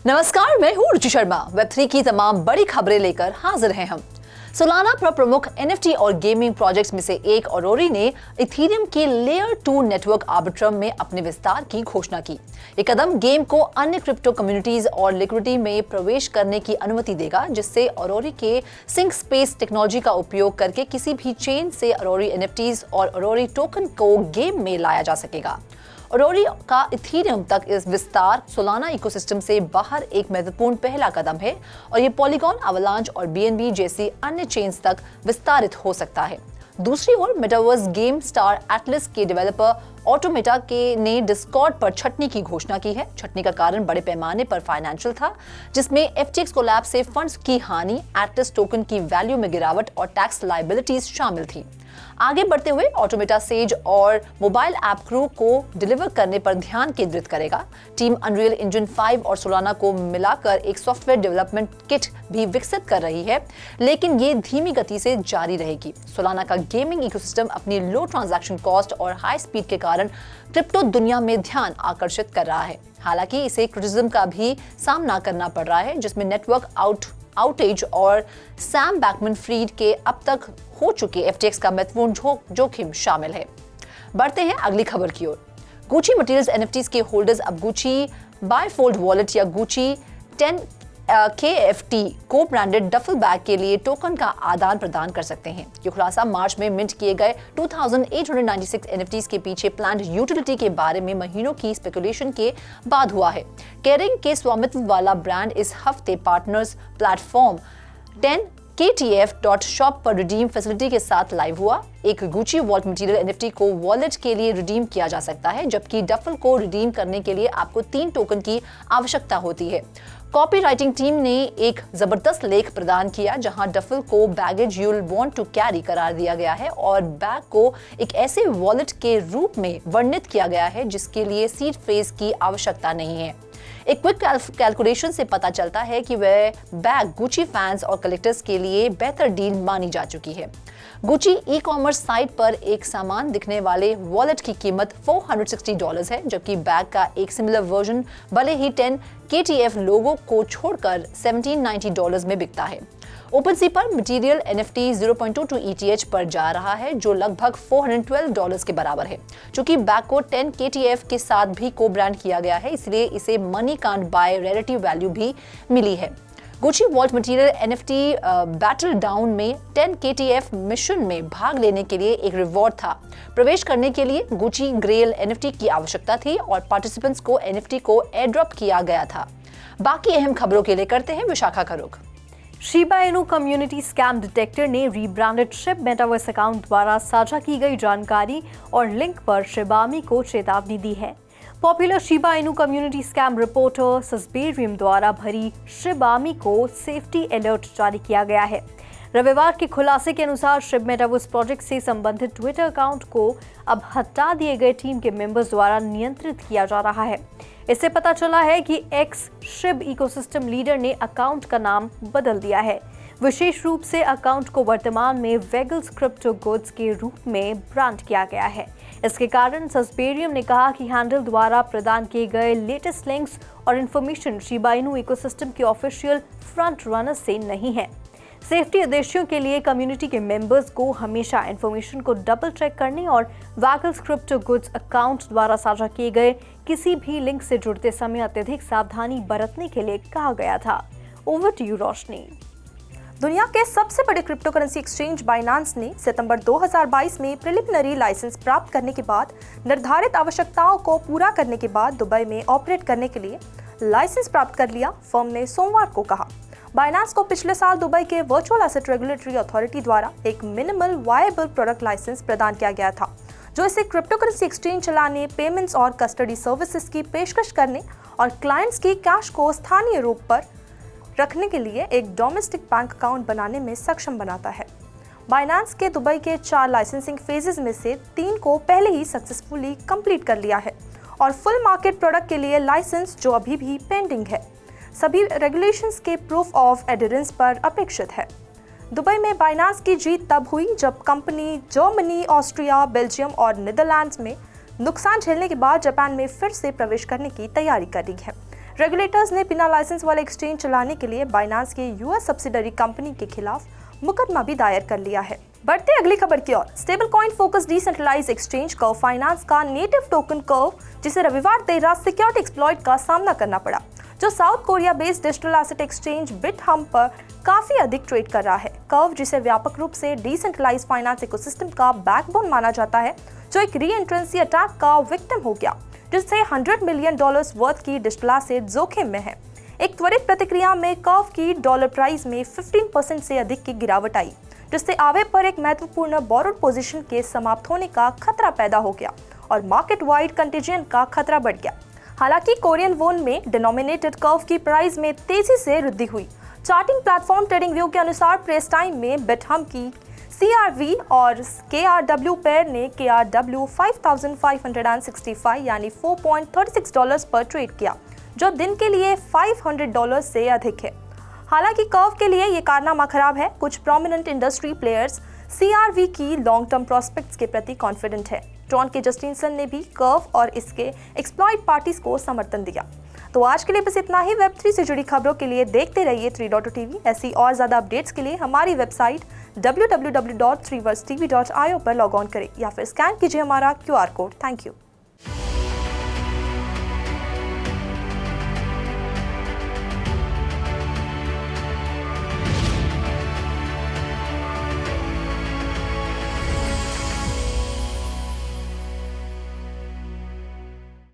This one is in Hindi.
नमस्कार, मैं हूँ रुचि शर्मा। वेब3 की तमाम बड़ी खबरें लेकर हाजिर हैं हम। सोलाना पर प्रमुख एनएफटी और गेमिंग प्रोजेक्ट्स में से एक ऑरोरी ने इथेरियम के लेयर 2 नेटवर्क आर्बिट्रम में अपने विस्तार की घोषणा की। ये कदम गेम को अन्य क्रिप्टो कम्युनिटीज और लिक्विडिटी में प्रवेश करने की अनुमति देगा, जिससे ऑरोरी के सिंक स्पेस टेक्नोलॉजी का उपयोग करके किसी भी चेन से ऑरोरी एनएफटीज और ऑरोरी टोकन को गेम में लाया जा सकेगा। ऑरोरी का इथेरियम तक इस विस्तार सोलाना इकोसिस्टम से बाहर एक महत्वपूर्ण पहला कदम है और ये पॉलीगॉन, अवलांच और बीएनबी जैसी अन्य चेन्स तक विस्तारित हो सकता है। दूसरी ओर मेटावर्स गेम स्टार एटलस के डेवलपर ऑटोमेटा ने डिस्कॉर्ड पर छटनी की घोषणा की है। छटनी का कारण बड़े पैमाने पर फाइनेंशियल था, जिसमें FTX कोलैप्स से फंड्स की हानि, एटलस टोकन की वैल्यू में गिरावट और टैक्स लायबिलिटीज शामिल थी। आगे बढ़ते हुए ऑटोमेटा सेज और मोबाइल ऐप क्रू को डिलीवर करने पर ध्यान केंद्रित करेगा। टीम अनरियल इंजन 5 और सोलाना को मिलाकर एक सॉफ्टवेयर डेवलपमेंट किट भी विकसित कर रही है, लेकिन ये धीमी गति से जारी रहेगी। सोलाना का गेमिंग इकोसिस्टम अपनी लो ट्रांजैक्शन कॉस्ट और हाई स्पीड के कारण क्रिप्टो दुनिया में ध्यान आकर्षित कर रहा है। हालांकि इसे क्रिटिसिज्म का भी सामना करना पड़ रहा है, जिसमें नेटवर्क आउटेज और सैम बैकमैन-फ्रीड के अब तक हो चुके FTX का महत्वपूर्ण जोखिम शामिल है। बढ़ते हैं अगली खबर की ओर। गुची मटेरियल्स NFTs के होल्डर्स अब गुची बायफोल्ड वॉलेट या गुची 10 KFT को ब्रांडेड डफल बैग के लिए टोकन का आदान प्रदान कर सकते हैं। ये खुलासा मार्च में मिंट किए गए 2896 NFTs के पीछे प्लान्ड यूटिलिटी के बारे में महीनों की स्पेकुलेशन के बाद हुआ है। केरिंग के स्वामित्व वाला ब्रांड इस हफ्ते पार्टनर्स प्लेटफॉर्म 10KTF.shop पर रिडीम फैसिलिटी के साथ लाइव हुआ। एक गुची वॉल्ट मटेरियल NFT को वॉलेट के लिए रिडीम किया जा सकता है, जबकि डफल को रिडीम करने के लिए आपको 3 टोकन की आवश्यकता होती है। कॉपीराइटिंग टीम ने एक जबरदस्त लेख प्रदान किया, जहां डफल को baggage you'll want to carry करार दिया गया है और बैग को एक ऐसे वॉलेट के रूप में वर्णित किया गया है जिसके लिए सीड फ्रेज की आवश्यकता नहीं है। एक क्विक कैलकुलेशन से पता चलता है कि वह बैग गुची फैंस और कलेक्टर्स के लिए बेहतर डील मानी जा चुकी है। गुची ई-कॉमर्स साइट पर एक समान दिखने वाले वॉलेट की कीमत $460 है, जबकि बैग का एक सिमिलर वर्जन भले ही 10 KTF लोगो को छोड़कर $1790 में बिकता है। OpenSea पर मटेरियल NFT 0.22 ETH पर जा रहा है, जो लगभग $412 के बराबर है। चूंकि बैग को 10 KTF के साथ भी को ब्रांड किया गया है, इसलिए इसे money can't buy relative value भी मिली है। Gucci vault material NFT battle down में 10 KTF मिशन में भाग लेने के लिए एक रिवॉर्ड था। प्रवेश करने के लिए गुची ग्रेल NFT की आवश्यकता थी और पार्टिसिपेंट्स को NFT को एयरड्रॉप किया गया था। बाकी अहम खबरों के लिए करते हैं विशाखा का रुख। Shiba Inu community scam detector ने रीब्रांडेड शिब मेटावर्स अकाउंट द्वारा साझा की गई जानकारी और लिंक पर शिबामी को चेतावनी दी है। Popular Shiba Inu community scam reporter सस्बेरियम द्वारा भरी शिबामी को सेफ्टी अलर्ट जारी किया गया है। रविवार के खुलासे के अनुसार शिब मेटावर्स प्रोजेक्ट से संबंधित ट्विटर अकाउंट को अब हटा दिए गए टीम के मेंबर्स द्वारा नियंत्रित किया जा रहा है। इससे पता चला है कि एक्स शिब इकोसिस्टम लीडर ने अकाउंट का नाम बदल दिया है। विशेष रूप से अकाउंट को वर्तमान में वेगल्स क्रिप्टो गुड्स के रूप में ब्रांड किया गया है। इसके कारण सस्बेरियम ने कहा कि हैंडल द्वारा प्रदान किए गए लेटेस्ट लिंक्स और इन्फॉर्मेशन शिबा इनू इकोसिस्टम के ऑफिशियल फ्रंट रनर से नहीं है। सेफ्टी उद्देश्यों के लिए कम्युनिटी के मेंबर्स को हमेशा इन्फॉर्मेशन को डबल चेक करने और वैगल्स क्रिप्टो गुड्स अकाउंट द्वारा साझा किए गए किसी भी लिंक से जुड़ते समय अत्यधिक सावधानी बरतने के लिए कहा गया था। ओवर टू यू रोशनी। दुनिया के सबसे बड़े क्रिप्टो करेंसी एक्सचेंज बाइनांस ने सितंबर 2022 में प्रिलिमिनरी लाइसेंस प्राप्त करने के बाद निर्धारित आवश्यकताओं को पूरा करने के बाद दुबई में ऑपरेट करने के लिए लाइसेंस प्राप्त कर लिया, फर्म ने सोमवार को कहा। बाइनांस को पिछले साल दुबई के वर्चुअल एसेट रेगुलेटरी अथॉरिटी द्वारा एक मिनिमल वायबल प्रोडक्ट लाइसेंस प्रदान किया गया था, जो इसे क्रिप्टो करेंसी एक्सचेंज चलाने, पेमेंट्स और कस्टडी सर्विसेज की पेशकश करने और क्लाइंट्स की कैश को स्थानीय रूप पर रखने के लिए एक डोमेस्टिक बैंक अकाउंट बनाने में सक्षम बनाता है। बाइनांस के दुबई के 4 लाइसेंसिंग फेजेस में से 3 को पहले ही सक्सेसफुली कंप्लीट कर लिया है और फुल मार्केट प्रोडक्ट के लिए लाइसेंस, जो अभी भी पेंडिंग है, सभी रेगुलेशंस के प्रूफ ऑफ एडहेरेंस पर अपेक्षित है। दुबई में बाइनांस की जीत तब हुई जब कंपनी जर्मनी, ऑस्ट्रिया, बेल्जियम और नीदरलैंड्स में नुकसान झेलने के बाद जापान में फिर से प्रवेश करने की तैयारी कर रही है। रेगुलेटर्स ने बिना लाइसेंस वाले एक्सचेंज चलाने के लिए बाइनांस के यूएस सब्सिडरी कंपनी के खिलाफ मुकदमा भी दायर कर लिया है। बढ़ते अगली खबर की ओर। Stable coin focus decentralize exchange Curve Finance का नेटिव टोकन कर्व, जिसे रविवार देर रात सिक्योरिटी एक्सप्लॉइट का सामना करना पड़ा, जो South Korea based digital asset exchange Bithumb पर काफी अधिक ट्रेड कर रहा है। कर्व, जिसे व्यापक रूप से डिसेंट्रलाइज फाइनेंस इकोसिस्टम का बैकबोन माना जाता है, जो एक री एंट्रेंसी अटैक का विक्टिम हो गया, जिससे $100 मिलियन वर्थ की डिजिटल एसेट जोखिम में है। एक त्वरित प्रतिक्रिया में कर्व की डॉलर प्राइस में 15% से अधिक की गिरावट आई, जिससे आवे पर एक महत्वपूर्ण बोरोड पोजीशन के समाप्त होने का खतरा पैदा हो गया और मार्केट वाइड कंटेजियन का खतरा बढ़ गया। हालांकि कोरियन वोन में डिनोमिनेटेड कर्व की प्राइस में तेजी से वृद्धि हुई। चार्टिंग प्लेटफॉर्म ट्रेडिंग व्यू के अनुसार प्रेस टाइम में बिटहम की CRV और KRW पेयर ने KRW 5565 यानी $4.36 पर ट्रेड किया, जो दिन के लिए $500 से अधिक है। हालांकि कर्व के लिए ये कारनामा खराब है। कुछ प्रोमिनेंट इंडस्ट्री प्लेयर्स CRV की लॉन्ग टर्म प्रोस्पेक्ट्स के प्रति कॉन्फिडेंट है। ट्रॉन के जस्टिनसन ने भी कर्व और इसके एक्सप्लॉइट पार्टीज को समर्थन दिया। तो आज के लिए बस इतना ही। Web3 से जुड़ी खबरों के लिए देखते रहिए 3.2 TV। ऐसी और ज्यादा अपडेट्स के लिए हमारी वेबसाइट www.3versetv.io पर लॉग ऑन करें या फिर स्कैन कीजिए हमारा QR कोड। Thank you.